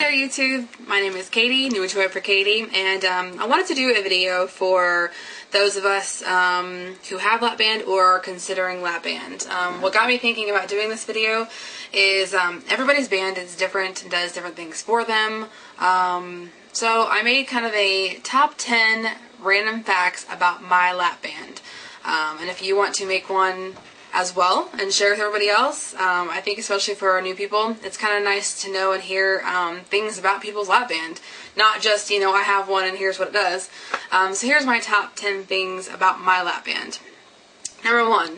Hey there YouTube, my name is Katie, new to it for Katie, and I wanted to do a video for those of us who have lap band or are considering lap band. What got me thinking about doing this video is everybody's band is different and does different things for them. So I made kind of a top 10 random facts about my lap band. And if you want to make one as well and share with everybody else, I think especially for our new people, it's kind of nice to know and hear things about people's lap band. Not just, I have one and here's what it does. So here's my top 10 things about my lap band. Number 1,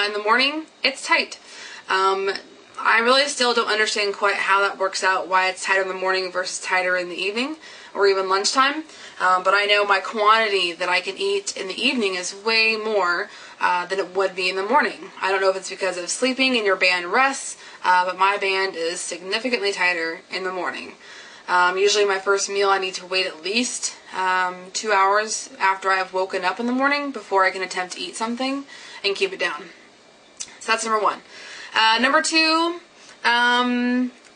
in the morning, it's tight. I really still don't understand quite how that works out, why it's tighter in the morning versus tighter in the evening or even lunchtime. But I know my quantity that I can eat in the evening is way more than it would be in the morning. I don't know if it's because of sleeping and your band rests, but my band is significantly tighter in the morning. Usually my first meal I need to wait at least 2 hours after I've woken up in the morning before I can attempt to eat something and keep it down. So that's number 1. Number 2,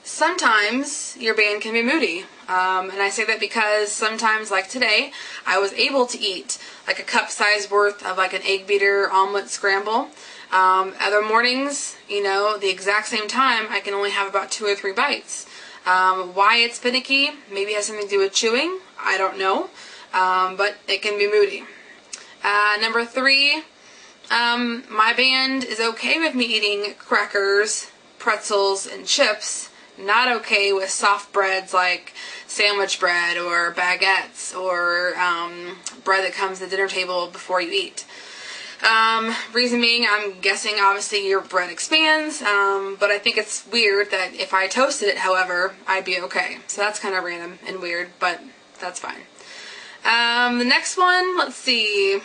sometimes your band can be moody. And I say that because sometimes, like today, I was able to eat like a cup size worth of like an egg beater omelet scramble. Other mornings, the exact same time, I can only have about 2 or 3 bites. Why it's finicky, maybe it has something to do with chewing, I don't know, but it can be moody. Number 3, my band is okay with me eating crackers, pretzels, and chips. Not okay with soft breads like sandwich bread or baguettes or bread that comes to the dinner table before you eat. Reason being, I'm guessing obviously your bread expands, but I think it's weird that if I toasted it, however, I'd be okay. So that's kind of random and weird, but that's fine. The next one, let's see.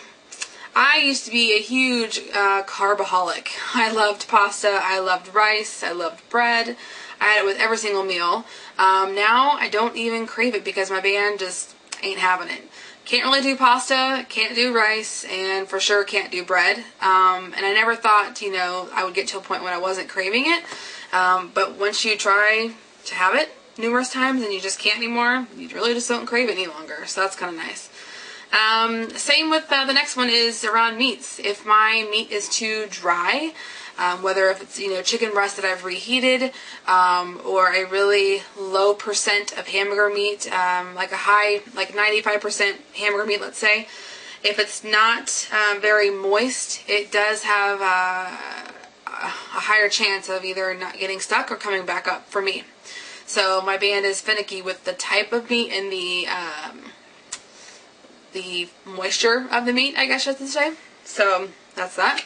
I used to be a huge carbaholic. I loved pasta, I loved rice, I loved bread. I had it with every single meal. Now I don't even crave it because my band just ain't having it. Can't really do pasta, can't do rice, and for sure can't do bread. And I never thought, I would get to a point when I wasn't craving it. But once you try to have it numerous times and you just can't anymore, you really just don't crave it any longer. So that's kind of nice. Same with the next one is around meats. If my meat is too dry, whether if it's chicken breast that I've reheated, or a really low percent of hamburger meat, like a high, like 95% hamburger meat, let's say, if it's not very moist, it does have a higher chance of either not getting stuck or coming back up for me. So my band is finicky with the type of meat and the moisture of the meat, I guess I should say. So that's that.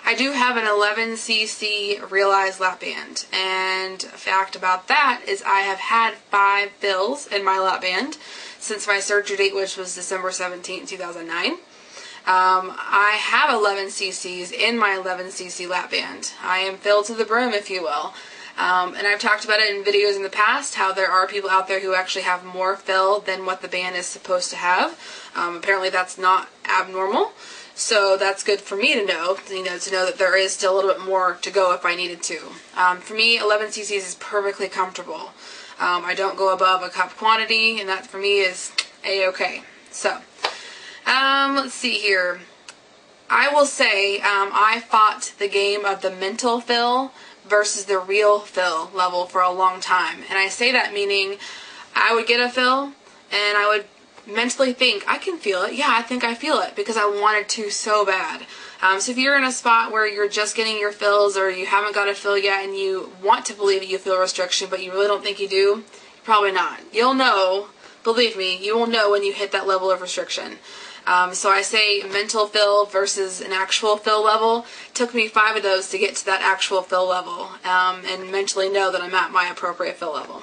I do have an 11cc realized lap band, and a fact about that is I have had 5 fills in my lap band since my surgery date, which was December 17, 2009. I have 11 cc's in my 11cc lap band. I am filled to the brim, if you will. And I've talked about it in videos in the past, how there are people out there who actually have more fill than what the band is supposed to have. Apparently that's not abnormal. So that's good for me to know, to know that there is still a little bit more to go if I needed to. For me, 11 cc's is perfectly comfortable. I don't go above a cup quantity, and that for me is a-okay. So, let's see here. I will say I fought the game of the mental fill versus the real fill level for a long time. And I say that meaning I would get a fill and I would mentally think, I can feel it. Yeah, I think I feel it because I wanted to so bad. So if you're in a spot where you're just getting your fills or you haven't got a fill yet and you want to believe that you feel restriction but you really don't think you do, probably not. You'll know, believe me, you will know when you hit that level of restriction. So I say mental fill versus an actual fill level. It took me 5 of those to get to that actual fill level and mentally know that I'm at my appropriate fill level.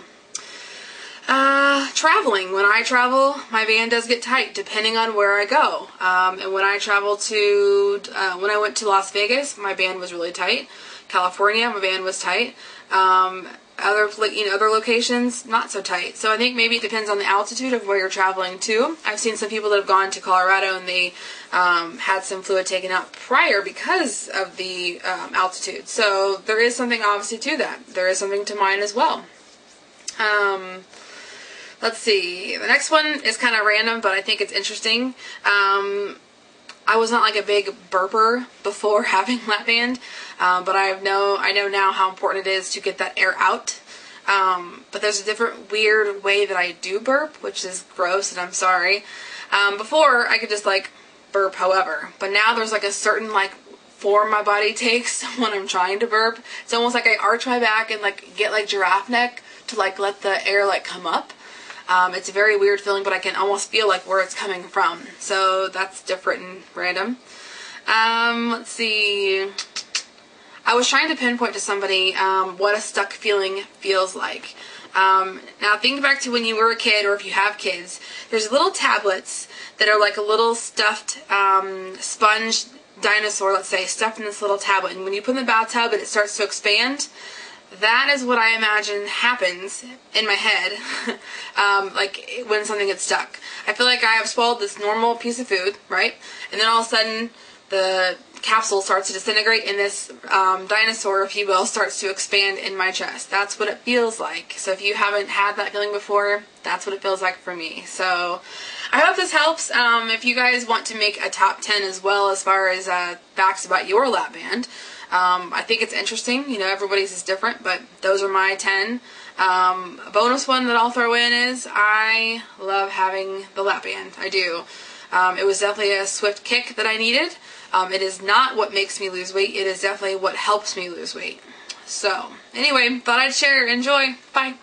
Traveling. When I travel, my band does get tight depending on where I go. And when I travel to, when I went to Las Vegas, my band was really tight. California, my band was tight. Other locations, not so tight. So I think maybe it depends on the altitude of where you're traveling to. I've seen some people that have gone to Colorado and they had some fluid taken out prior because of the altitude. So there is something obviously to that. There is something to mine as well. Let's see. The next one is kind of random, but I think it's interesting. I was not like a big burper before having lap band, but I know now how important it is to get that air out. But there's a different weird way that I do burp, which is gross, and I'm sorry. Before I could just like burp however, but now there's like a certain like form my body takes when I'm trying to burp. It's almost like I arch my back and like get like giraffe neck to like let the air like come up. It's a very weird feeling, but I can almost feel like where it's coming from. So that's different and random. Let's see. I was trying to pinpoint to somebody what a stuck feeling feels like. Now think back to when you were a kid, or if you have kids. There's little tablets that are like a little stuffed sponge dinosaur, let's say, stuffed in this little tablet. And when you put it in the bathtub and it starts to expand, that is what I imagine happens in my head, like when something gets stuck. I feel like I have swallowed this normal piece of food, right? And then all of a sudden, the capsule starts to disintegrate, and this dinosaur, if you will, starts to expand in my chest. That's what it feels like. So if you haven't had that feeling before, that's what it feels like for me. So I hope this helps. If you guys want to make a top 10 as well as far as facts about your lap band, I think it's interesting. You know, everybody's is different, but those are my 10. A bonus one that I'll throw in is I love having the lap band. I do. It was definitely a swift kick that I needed. It is not what makes me lose weight. It is definitely what helps me lose weight. So, anyway, thought I'd share. Enjoy. Bye.